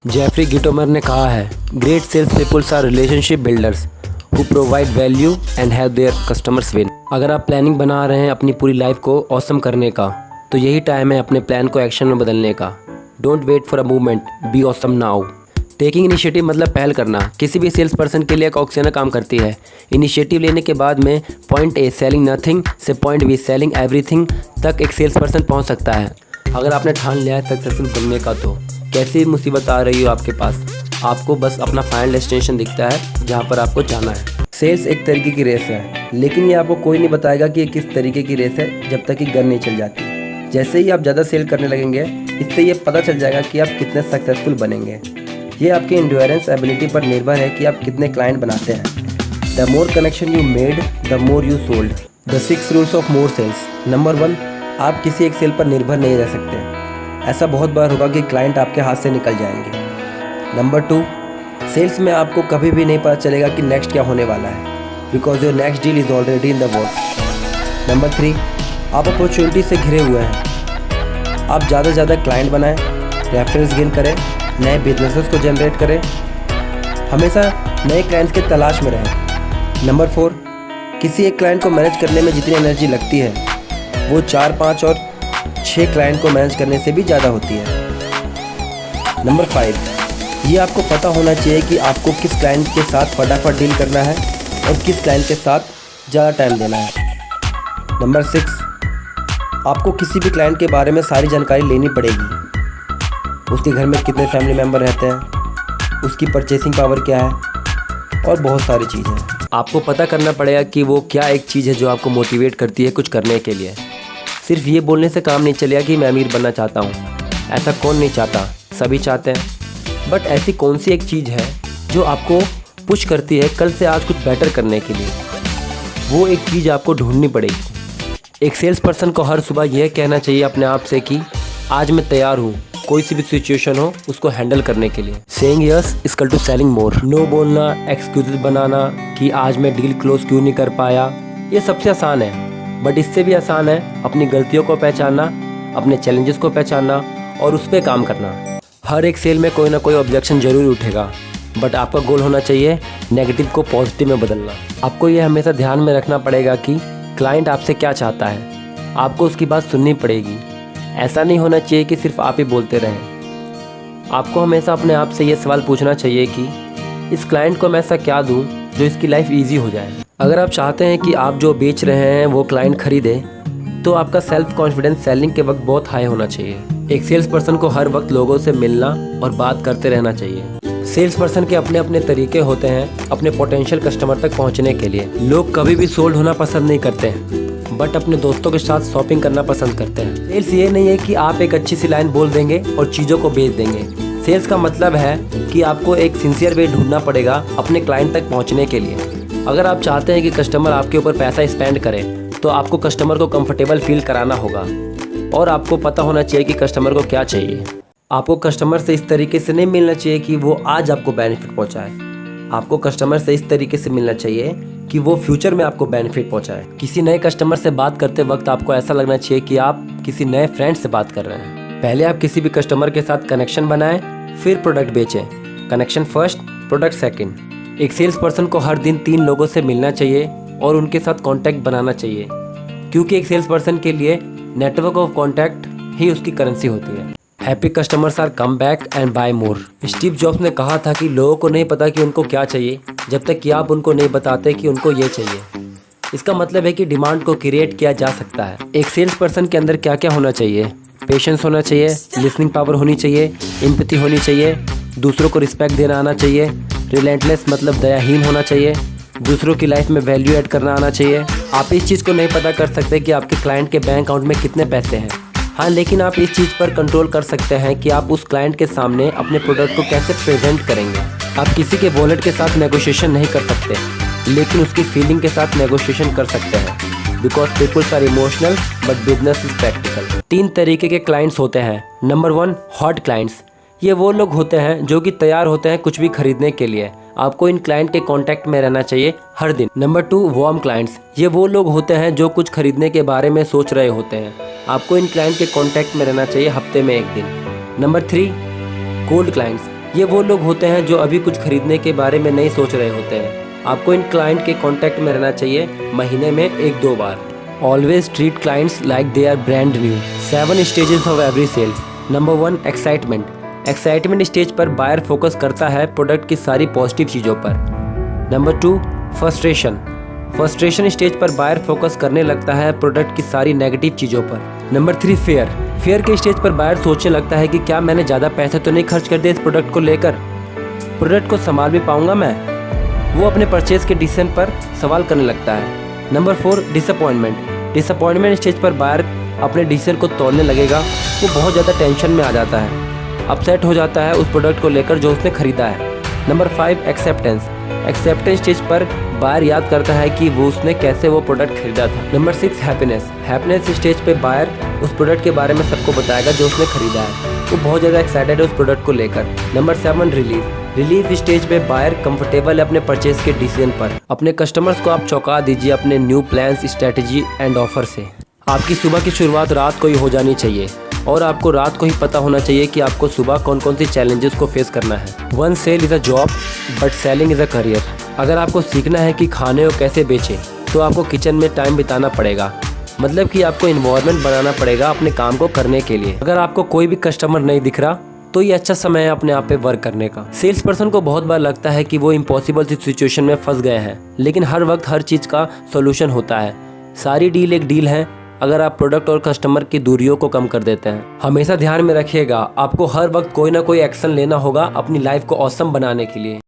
Jeffrey गिटोमर ने कहा है, great sales peoples are relationship builders who provide value and have their customers win. अगर आप प्लानिंग बना रहे हैं अपनी पूरी लाइफ को ऑसम करने का, तो यही टाइम है अपने प्लान को एक्शन में बदलने का। Don't wait for a movement, be awesome now. Taking initiative मतलब पहल करना। किसी भी सेल्स पर्सन के लिए एक ऑक्सीजन काम करती है। इनिशिएटिव लेने के बाद में पॉइंट ए सेलिंग नथिंग से पॉइंट बी सेलिंग एवरीथिंग तक एक सेल्स पर्सन पहुंच सकता है। अगर आपने ठान लिया है सक्सेसफुल बनने का, तो कैसी भी मुसीबत आ रही हो आपके पास, आपको बस अपना फाइनल डेस्टिनेशन दिखता है जहाँ पर आपको जाना है। सेल्स एक तरीके की रेस है, लेकिन ये आपको कोई नहीं बताएगा कि ये किस तरीके की रेस है जब तक कि गन नहीं चल जाती। जैसे ही आप ज़्यादा सेल करने लगेंगे, इससे ये पता चल जाएगा कि आप कितने सक्सेसफुल बनेंगे। ये आपकी एंड्योरेंस एबिलिटी पर निर्भर है कि आप कितने क्लाइंट बनाते हैं। The more connection you made, the more you sold. The 6 rules of more sales. Number 1, आप किसी एक सेल पर निर्भर नहीं रह सकते। ऐसा बहुत बार होगा कि क्लाइंट आपके हाथ से निकल जाएंगे। नंबर 2, सेल्स में आपको कभी भी नहीं पता चलेगा कि नेक्स्ट क्या होने वाला है, because your next deal is already in the works. Number 3, आप अपॉर्चुनिटी से घिरे हुए हैं। आप ज़्यादा से ज़्यादा क्लाइंट बनाएं, रेफरेंस गेन करें, नए बिजनेसेस को जनरेट करें, हमेशा नए क्लाइंट्स की तलाश में रहें। नंबर 4, किसी एक क्लाइंट को मैनेज करने में जितनी एनर्जी लगती है, वो 4, 5 और 6 क्लाइंट को मैनेज करने से भी ज़्यादा होती है। नंबर 5, ये आपको पता होना चाहिए कि आपको किस क्लाइंट के साथ फटाफट डील करना है और किस क्लाइंट के साथ ज़्यादा टाइम देना है। नंबर 6, आपको किसी भी क्लाइंट के बारे में सारी जानकारी लेनी पड़ेगी। उसके घर में कितने फैमिली मेम्बर रहते हैं, उसकी परचेसिंग पावर क्या है, और बहुत सारी चीज़ें। आपको पता करना पड़ेगा कि वो क्या एक चीज़ है जो आपको मोटिवेट करती है कुछ करने के लिए। सिर्फ ये बोलने से काम नहीं चलेगा कि मैं अमीर बनना चाहता हूँ। ऐसा कौन नहीं चाहता, सभी चाहते हैं। बट ऐसी कौन सी एक चीज़ है जो आपको पुश करती है कल से आज कुछ बेटर करने के लिए? वो एक चीज़ आपको ढूंढनी पड़ेगी। एक सेल्स पर्सन को हर सुबह यह कहना चाहिए अपने आप से कि आज मैं तैयार हूँ कोई सी भी सिचुएशन हो उसको हैंडल करने के लिए। Saying yes equal to selling more. No बोलना, एक्सक्यूजेस बनाना कि आज मैं डील क्लोज क्यों नहीं कर पाया, ये सबसे आसान है। बट इससे भी आसान है अपनी गलतियों को पहचानना, अपने चैलेंजेस को पहचानना और उस पर काम करना। हर एक सेल में कोई ना कोई ऑब्जेक्शन जरूर उठेगा, बट आपका गोल होना चाहिए नेगेटिव को पॉजिटिव में बदलना। आपको ये हमेशा ध्यान में रखना पड़ेगा कि क्लाइंट आपसे क्या चाहता है, आपको उसकी बात सुननी पड़ेगी। ऐसा नहीं होना चाहिए कि सिर्फ आप ही बोलते रहें। आपको हमेशा अपने आप से ये सवाल पूछना चाहिए कि इस क्लाइंट को मैं ऐसा क्या दूं जो इसकी लाइफ ईजी हो जाए। अगर आप चाहते हैं कि आप जो बेच रहे हैं वो क्लाइंट खरीदे, तो आपका सेल्फ कॉन्फिडेंस सेलिंग के वक्त बहुत हाई होना चाहिए। एक सेल्स पर्सन को हर वक्त लोगों से मिलना और बात करते रहना चाहिए। सेल्स पर्सन के अपने अपने तरीके होते हैं अपने पोटेंशियल कस्टमर तक पहुंचने के लिए। लोग कभी भी सोल्ड होना पसंद नहीं करते हैं, बट अपने दोस्तों के साथ शॉपिंग करना पसंद करते हैं। सेल्स ये नहीं है कि आप एक अच्छी सी लाइन बोल देंगे और चीज़ों को बेच देंगे। सेल्स का मतलब है कि आपको एक सिंसियर वे ढूंढना पड़ेगा अपने क्लाइंट तक पहुँचने के लिए। अगर आप चाहते हैं कि कस्टमर आपके ऊपर पैसा स्पेंड करे, तो आपको कस्टमर को कंफर्टेबल फील कराना होगा और आपको पता होना चाहिए कि कस्टमर को क्या चाहिए। आपको कस्टमर से इस तरीके से नहीं मिलना चाहिए कि वो आज आपको बेनिफिट पहुंचाए। आपको कस्टमर से इस तरीके से मिलना चाहिए कि वो फ्यूचर में आपको बेनिफिट पहुंचाए। किसी नए कस्टमर से बात करते वक्त आपको ऐसा लगना चाहिए कि आप किसी नए फ्रेंड से बात कर रहे हैं। पहले आप किसी भी कस्टमर के साथ कनेक्शन बनाएं, फिर प्रोडक्ट बेचें। Connection first, product second. एक सेल्स पर्सन को हर दिन 3 लोगों से मिलना चाहिए और उनके साथ कॉन्टैक्ट बनाना चाहिए, क्योंकि एक सेल्स पर्सन के लिए नेटवर्क ऑफ कॉन्टैक्ट ही उसकी करेंसी होती है। Happy customers are come back and buy more. Steve Jobs ने कहा था कि लोगों को नहीं पता कि उनको क्या चाहिए जब तक कि आप उनको नहीं बताते कि उनको ये चाहिए। इसका मतलब है कि डिमांड को क्रिएट किया जा सकता है। एक सेल्स पर्सन के अंदर क्या क्या होना चाहिए? पेशेंस होना चाहिए, लिसनिंग पावर होनी चाहिए, एम्पैथी होनी चाहिए, दूसरों को रिस्पेक्ट देना आना चाहिए, रिलेंटलेस मतलब दयाहीन होना चाहिए, दूसरों की लाइफ में वैल्यू ऐड करना आना चाहिए। आप इस चीज़ को नहीं पता कर सकते कि आपके क्लाइंट के बैंक अकाउंट में कितने पैसे हैं। हाँ, लेकिन आप इस चीज़ पर कंट्रोल कर सकते हैं कि आप उस क्लाइंट के सामने अपने प्रोडक्ट को कैसे प्रेजेंट करेंगे। आप किसी के वॉलेट के साथ नेगोशिएशन नहीं कर सकते, लेकिन उसकी फीलिंग के साथ नेगोशिएशन कर सकते हैं। Because peoples are emotional but business is practical. 3 तरीके के क्लाइंट्स होते हैं। Number 1, hot clients. ये वो लोग होते हैं जो कि तैयार होते हैं कुछ भी खरीदने के लिए। आपको इन क्लाइंट के कांटेक्ट में रहना चाहिए हर दिन। Number 2, warm clients. ये वो लोग होते हैं जो कुछ खरीदने के बारे में सोच रहे होते हैं। आपको इन क्लाइंट के कांटेक्ट में रहना चाहिए हफ्ते में 1 दिन। Number 3, cold clients. ये वो लोग होते हैं जो अभी कुछ खरीदने के बारे में नहीं सोच रहे होते हैं। आपको इन क्लाइंट के कांटेक्ट में रहना चाहिए, महीने में 1-2 बार। Always treat clients like they are brand new. 7 stages of every sale. Number 1, excitement. Excitement stage पर बायर फोकस करता है प्रोडक्ट की सारी पॉजिटिव चीज़ों पर। Number 2, frustration. फ्रस्ट्रेशन स्टेज पर बायर फोकस करने लगता है प्रोडक्ट की सारी नेगेटिव चीज़ों पर। Number 3, fear. फेयर के स्टेज पर बायर सोचने लगता है कि क्या मैंने ज़्यादा पैसे तो नहीं खर्च कर दिए इस प्रोडक्ट को लेकर, प्रोडक्ट को संभाल भी पाऊंगा मैं। वो अपने परचेज के डिसीजन पर सवाल करने लगता है। Number 4, disappointment. डिसअपॉइंटमेंट स्टेज पर बायर अपने डिसीजन को तोड़ने लगेगा। वो बहुत ज़्यादा टेंशन में आ जाता है, अपसेट हो जाता है उस प्रोडक्ट को लेकर जो उसने खरीदा है। Number 5, acceptance. एक्सेप्टेंस स्टेज पर बायर याद करता है कि वो उसने कैसे वो प्रोडक्ट खरीदा था। Number 6, happiness. हैप्पीनेस स्टेज पे बायर उस प्रोडक्ट के बारे में सबको बताएगा जो उसने खरीदा है। वो बहुत ज़्यादा एक्साइटेड है उस प्रोडक्ट को लेकर। Number 7, relief. रिलीफ स्टेज पे बायर कंफर्टेबल है अपने परचेज के डिसीजन पर। अपने कस्टमर्स को आप चौंका दीजिए अपने new plans, strategy and offer से। आपकी सुबह की शुरुआत रात को ही हो जानी चाहिए और आपको रात को ही पता होना चाहिए कि आपको सुबह कौन कौन सी चैलेंजेस को फेस करना है। One sale is a job but selling is a career. अगर आपको सीखना है कि खाने को कैसे बेचें तो आपको किचन में टाइम बिताना पड़ेगा, मतलब कि आपको इन्वायरमेंट बनाना पड़ेगा अपने काम को करने के लिए। अगर आपको कोई भी कस्टमर नहीं दिख रहा तो ये अच्छा समय है अपने आप पे वर्क करने का। सेल्स पर्सन को बहुत बार लगता है कि वो इम्पॉसिबल सी सिचुएशन में फंस गए हैं, लेकिन हर वक्त हर चीज़ का सोल्यूशन होता है। सारी डील एक डील है अगर आप प्रोडक्ट और कस्टमर की दूरियों को कम कर देते हैं। हमेशा ध्यान में रखिएगा, आपको हर वक्त कोई ना कोई एक्शन लेना होगा अपनी लाइफ को ऑसम बनाने के लिए।